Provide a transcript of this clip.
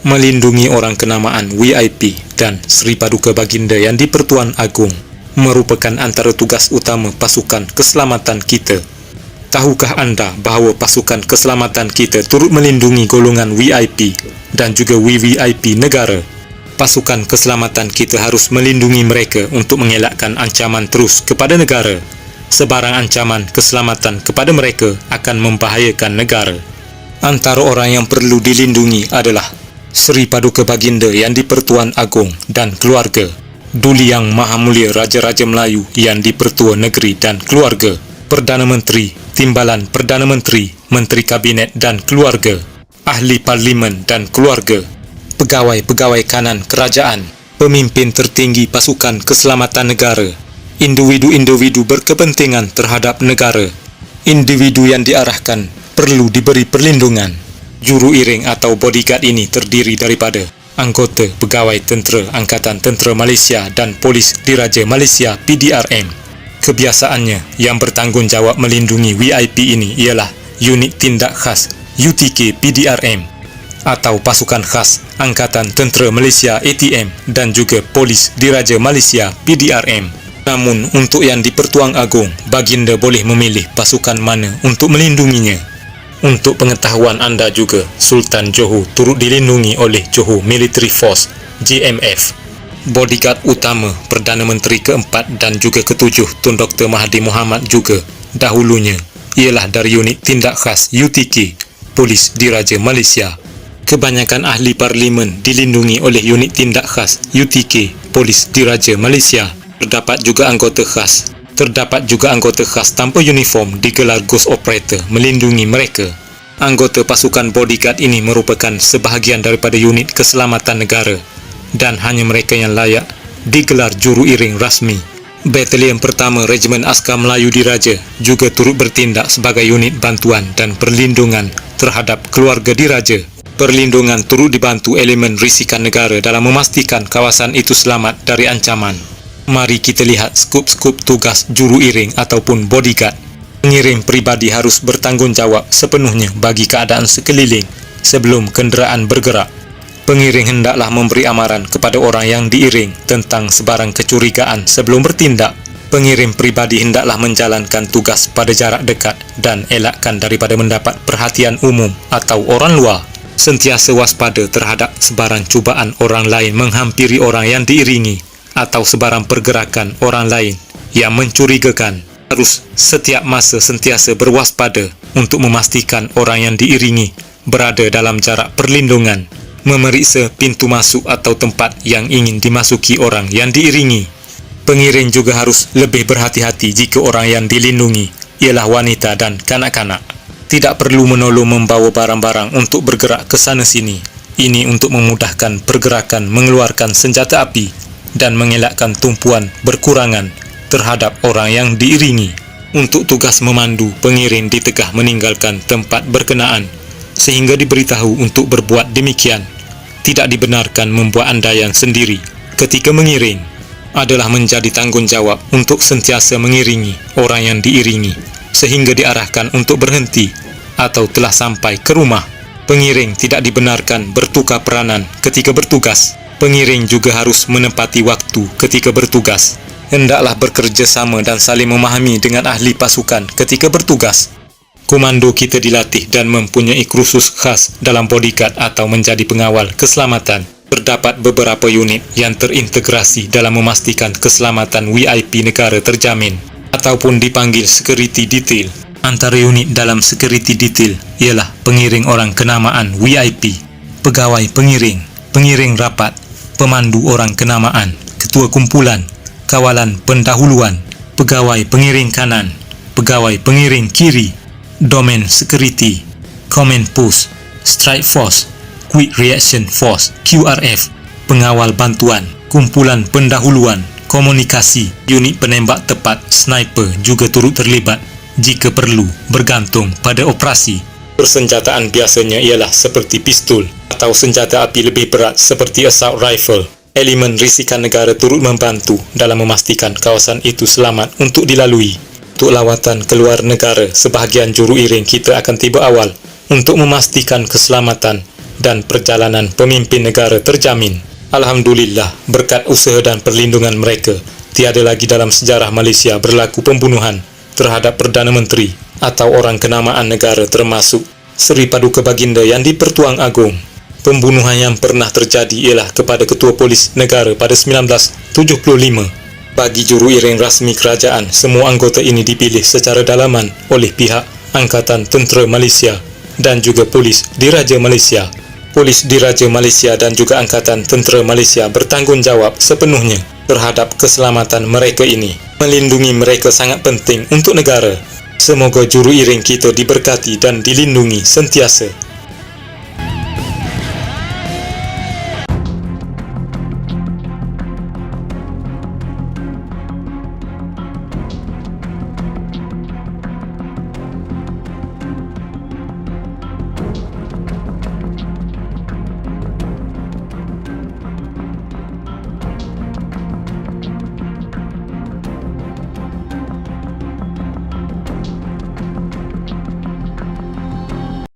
melindungi orang kenamaan VIP dan Sri Paduka Baginda Yang di-Pertuan Agong merupakan antara tugas utama pasukan keselamatan kita. Tahukah anda bahawa pasukan keselamatan kita turut melindungi golongan VIP dan juga VVIP negara? Pasukan keselamatan kita harus melindungi mereka untuk mengelakkan ancaman terus kepada negara. Sebarang ancaman keselamatan kepada mereka akan membahayakan negara. Antara orang yang perlu dilindungi adalah Sri Paduka Baginda Yang di-Pertuan Agong dan keluarga, Duli Yang Maha Mulia Raja-Raja Melayu Yang di-Pertua Negeri dan keluarga, Perdana Menteri, Timbalan Perdana Menteri, Menteri Kabinet dan keluarga, Ahli Parlimen dan keluarga, pegawai-pegawai kanan kerajaan, pemimpin tertinggi pasukan keselamatan negara, individu-individu berkepentingan terhadap negara, individu yang diarahkan perlu diberi perlindungan. Juru iring atau bodyguard ini terdiri daripada anggota pegawai tentera Angkatan Tentera Malaysia dan Polis Diraja Malaysia PDRM. Kebiasaannya yang bertanggungjawab melindungi VIP ini ialah Unit Tindak Khas UTK PDRM atau Pasukan Khas Angkatan Tentera Malaysia ATM dan juga Polis Diraja Malaysia PDRM. Namun untuk Yang di-Pertuan Agong, Baginda boleh memilih pasukan mana untuk melindunginya. Untuk pengetahuan anda juga, Sultan Johor turut dilindungi oleh Johor Military Force JMF. Bodyguard utama Perdana Menteri keempat dan juga ketujuh Tun Dr. Mahathir Mohamad juga dahulunya ialah dari Unit Tindak Khas UTK Polis Diraja Malaysia. Kebanyakan ahli parlimen dilindungi oleh Unit Tindak Khas UTK Polis Diraja Malaysia. Terdapat juga anggota khas tanpa uniform digelar Ghost Operator melindungi mereka. Anggota pasukan bodyguard ini merupakan sebahagian daripada unit keselamatan negara dan hanya mereka yang layak digelar juru iring rasmi. Batalion pertama Regimen Askar Melayu Diraja juga turut bertindak sebagai unit bantuan dan perlindungan terhadap keluarga diraja. Perlindungan turut dibantu elemen risikan negara dalam memastikan kawasan itu selamat dari ancaman. Mari kita lihat skup-skup tugas juru iring ataupun bodyguard. Pengiring pribadi harus bertanggungjawab sepenuhnya bagi keadaan sekeliling sebelum kenderaan bergerak. Pengiring hendaklah memberi amaran kepada orang yang diiring tentang sebarang kecurigaan sebelum bertindak. Pengiring pribadi hendaklah menjalankan tugas pada jarak dekat dan elakkan daripada mendapat perhatian umum atau orang luar. Sentiasa waspada terhadap sebarang cubaan orang lain menghampiri orang yang diiringi atau sebarang pergerakan orang lain yang mencurigakan. Harus setiap masa sentiasa berwaspada untuk memastikan orang yang diiringi berada dalam jarak perlindungan, memeriksa pintu masuk atau tempat yang ingin dimasuki orang yang diiringi. Pengiring juga harus lebih berhati-hati jika orang yang dilindungi ialah wanita dan kanak-kanak. Tidak perlu menolong membawa barang-barang untuk bergerak ke sana sini. Ini untuk memudahkan pergerakan mengeluarkan senjata api dan mengelakkan tumpuan berkurangan terhadap orang yang diiringi. Untuk tugas memandu, pengiring ditegah meninggalkan tempat berkenaan sehingga diberitahu untuk berbuat demikian. Tidak dibenarkan membuat andaian sendiri ketika mengiring. Adalah menjadi tanggungjawab untuk sentiasa mengiringi orang yang diiringi sehingga diarahkan untuk berhenti atau telah sampai ke rumah. Pengiring tidak dibenarkan bertukar peranan ketika bertugas. Pengiring juga harus menepati waktu ketika bertugas. Hendaklah bekerja sama dan saling memahami dengan ahli pasukan ketika bertugas. Komando kita dilatih dan mempunyai kursus khas dalam bodyguard atau menjadi pengawal keselamatan. Terdapat beberapa unit yang terintegrasi dalam memastikan keselamatan VIP negara terjamin ataupun dipanggil security detail. Antara unit dalam security detail ialah pengiring orang kenamaan VIP, pegawai pengiring, pengiring rapat, pemandu orang kenamaan, ketua kumpulan, kawalan pendahuluan, pegawai pengiring kanan, pegawai pengiring kiri, domain security, command post, strike force, quick reaction force, QRF, pengawal bantuan, kumpulan pendahuluan, komunikasi, unit penembak tepat, sniper juga turut terlibat jika perlu bergantung pada operasi. Persenjataan biasanya ialah seperti pistol atau senjata api lebih berat seperti assault rifle. Elemen risikan negara turut membantu dalam memastikan kawasan itu selamat untuk dilalui. Untuk lawatan keluar negara, sebahagian juru iring kita akan tiba awal untuk memastikan keselamatan dan perjalanan pemimpin negara terjamin. Alhamdulillah, berkat usaha dan perlindungan mereka, tiada lagi dalam sejarah Malaysia berlaku pembunuhan terhadap Perdana Menteri atau orang kenamaan negara termasuk Seri Paduka Baginda yang di-Pertuan Agong. Pembunuhan yang pernah terjadi ialah kepada Ketua Polis Negara pada 1975. Bagi juru iring rasmi kerajaan, semua anggota ini dipilih secara dalaman oleh pihak Angkatan Tentera Malaysia dan juga Polis Diraja Malaysia. Polis Diraja Malaysia dan juga Angkatan Tentera Malaysia bertanggungjawab sepenuhnya terhadap keselamatan mereka ini. Melindungi mereka sangat penting untuk negara. Semoga juru iring kita diberkati dan dilindungi sentiasa.